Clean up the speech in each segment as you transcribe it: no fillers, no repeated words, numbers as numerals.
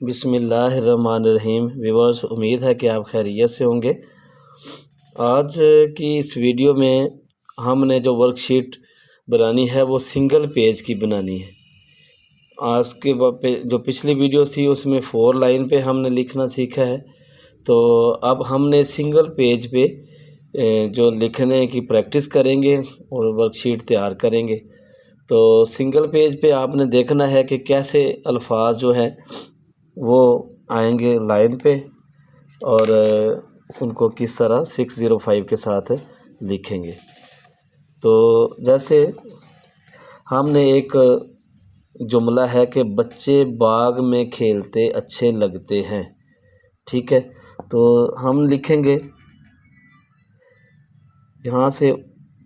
बिस्मिल्लाहिर्रहमानिर्रहीम। व्यूअर्स, उम्मीद है कि आप खैरियत से होंगे। आज की इस वीडियो में हमने जो वर्कशीट बनानी है वो सिंगल पेज की बनानी है। आज के जो पिछली वीडियो थी उसमें 4 लाइन पे हमने लिखना सीखा है, तो अब हमने सिंगल पेज पे जो लिखने की प्रैक्टिस करेंगे और वर्कशीट तैयार करेंगे। तो सिंगल पेज पे आपने देखना है कि कैसे अल्फाज जो हैं वो आएंगे लाइन पे और उनको किस तरह 605 के साथ लिखेंगे। तो जैसे हमने एक जुमला है कि बच्चे बाग में खेलते अच्छे लगते हैं, ठीक है। तो हम लिखेंगे यहाँ से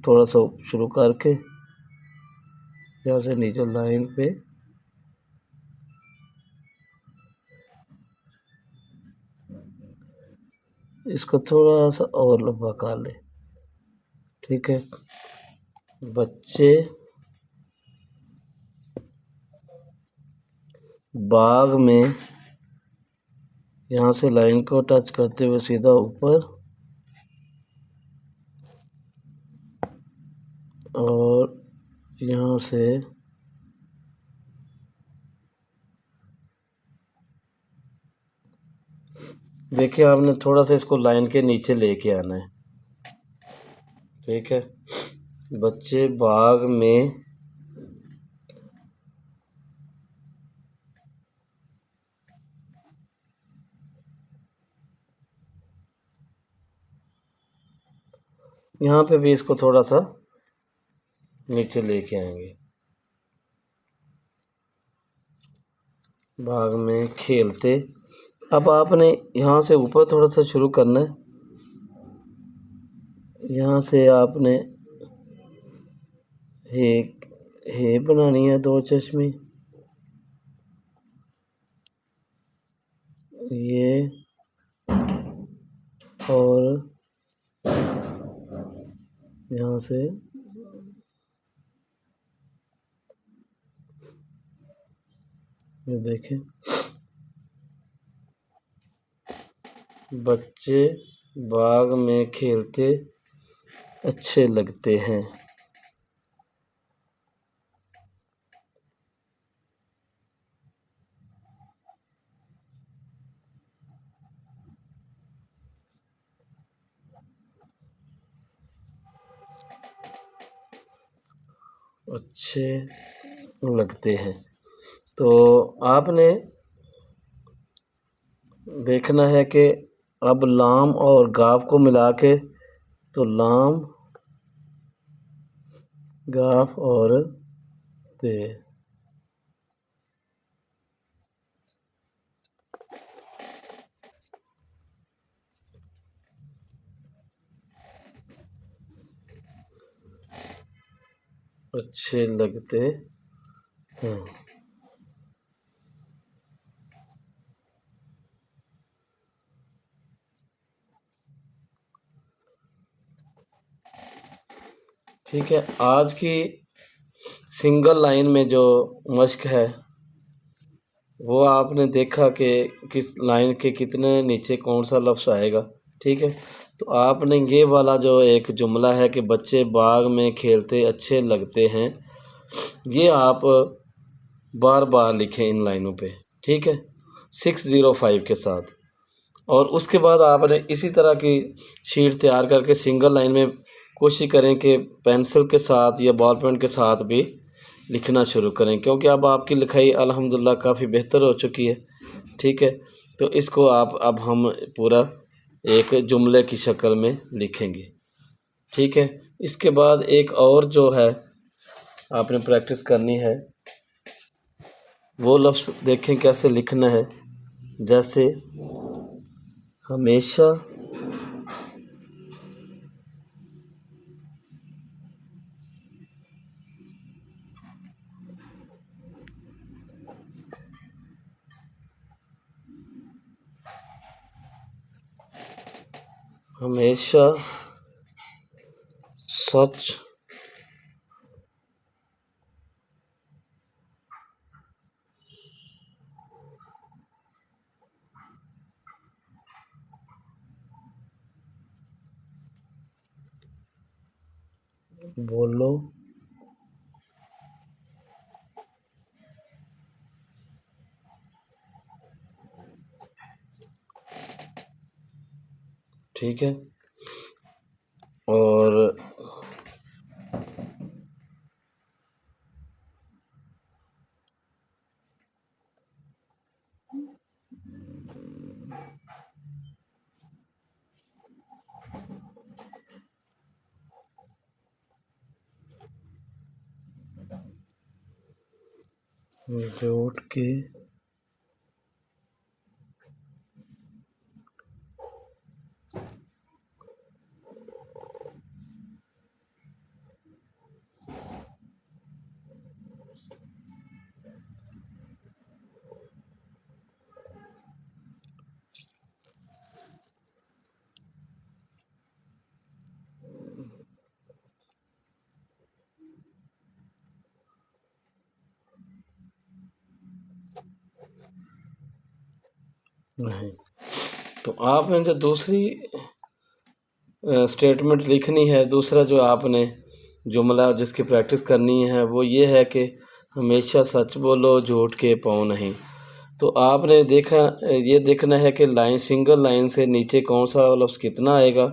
थोड़ा सा शुरू करके यहाँ से नीचे लाइन पे इसको थोड़ा सा और लंबा कर ले, ठीक है। बच्चे बाग में, यहाँ से लाइन को टच करते हुए सीधा ऊपर और यहाँ से देखिए आपने थोड़ा सा इसको लाइन के नीचे लेके आना है, ठीक है। बच्चे बाग में यहाँ पे भी इसको थोड़ा सा नीचे लेके आएंगे। बाग में खेलते, अब आपने यहाँ से ऊपर थोड़ा सा शुरू करना है। यहाँ से आपने हे बनानी है 2 चश्मे, ये और यहाँ से ये देखें, बच्चे बाग में खेलते अच्छे लगते हैं। अच्छे लगते हैं। तो आपने देखना है कि अब लाम और गाफ को मिला के, तो लाम गाफ और ते, अच्छे लगते हैं। ठीक है, आज की सिंगल लाइन में जो मश्क है वो आपने देखा कि किस लाइन के कितने नीचे कौन सा लफ्ज़ आएगा, ठीक है। तो आपने ये वाला जो एक जुमला है कि बच्चे बाग में खेलते अच्छे लगते हैं, ये आप बार बार लिखें इन लाइनों पे, ठीक है, 605 के साथ। और उसके बाद आपने इसी तरह की शीट तैयार करके सिंगल लाइन में कोशिश करें कि पेंसिल के साथ या बॉल पेन के साथ भी लिखना शुरू करें, क्योंकि अब आपकी लिखाई अल्हम्दुलिल्लाह काफ़ी बेहतर हो चुकी है, ठीक है। तो इसको अब हम पूरा एक जुमले की शक्ल में लिखेंगे, ठीक है। इसके बाद एक और जो है आपने प्रैक्टिस करनी है, वो लफ्ज़ देखें कैसे लिखना है। जैसे हमेशा, हमेशा सच बोलो। ठीक है। और जोड़ के नहीं, तो आपने जो दूसरी स्टेटमेंट लिखनी है, दूसरा जो आपने जुमला जिसकी प्रैक्टिस करनी है वो ये है कि हमेशा सच बोलो, झूठ के पाँव नहीं। तो आपने ये देखना है कि लाइन, सिंगल लाइन से नीचे कौन सा लफ्ज़ कितना आएगा।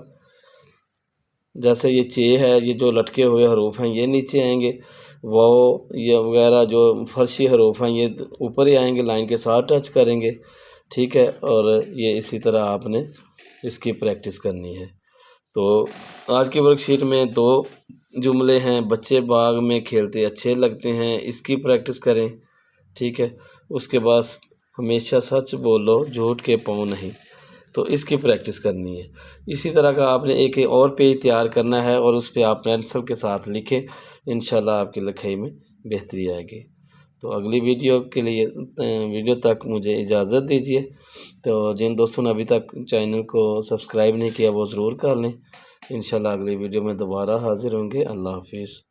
जैसे ये चे है, ये जो लटके हुए हरूफ हैं ये नीचे आएंगे, वो ये वगैरह जो फर्शी हरूफ हैं ये ऊपर ही आएंगे, लाइन के साथ टच करेंगे। ठीक है, और ये इसी तरह आपने इसकी प्रैक्टिस करनी है। तो आज की वर्कशीट में 2 जुमले हैं, बच्चे बाग में खेलते अच्छे लगते हैं, इसकी प्रैक्टिस करें। ठीक है, उसके बाद हमेशा सच बोलो, झूठ के पाँव नहीं, तो इसकी प्रैक्टिस करनी है। इसी तरह का आपने एक और पेज तैयार करना है और उस पे आप पेंसिल के साथ लिखें, इंशाल्लाह आपकी लिखाई में बेहतरी आएगी। तो अगली वीडियो के लिए वीडियो तक मुझे इजाज़त दीजिए। तो जिन दोस्तों ने अभी तक चैनल को सब्सक्राइब नहीं किया वो ज़रूर कर लें। इंशाल्लाह अगली वीडियो में दोबारा हाज़िर होंगे। अल्लाह हाफिज़।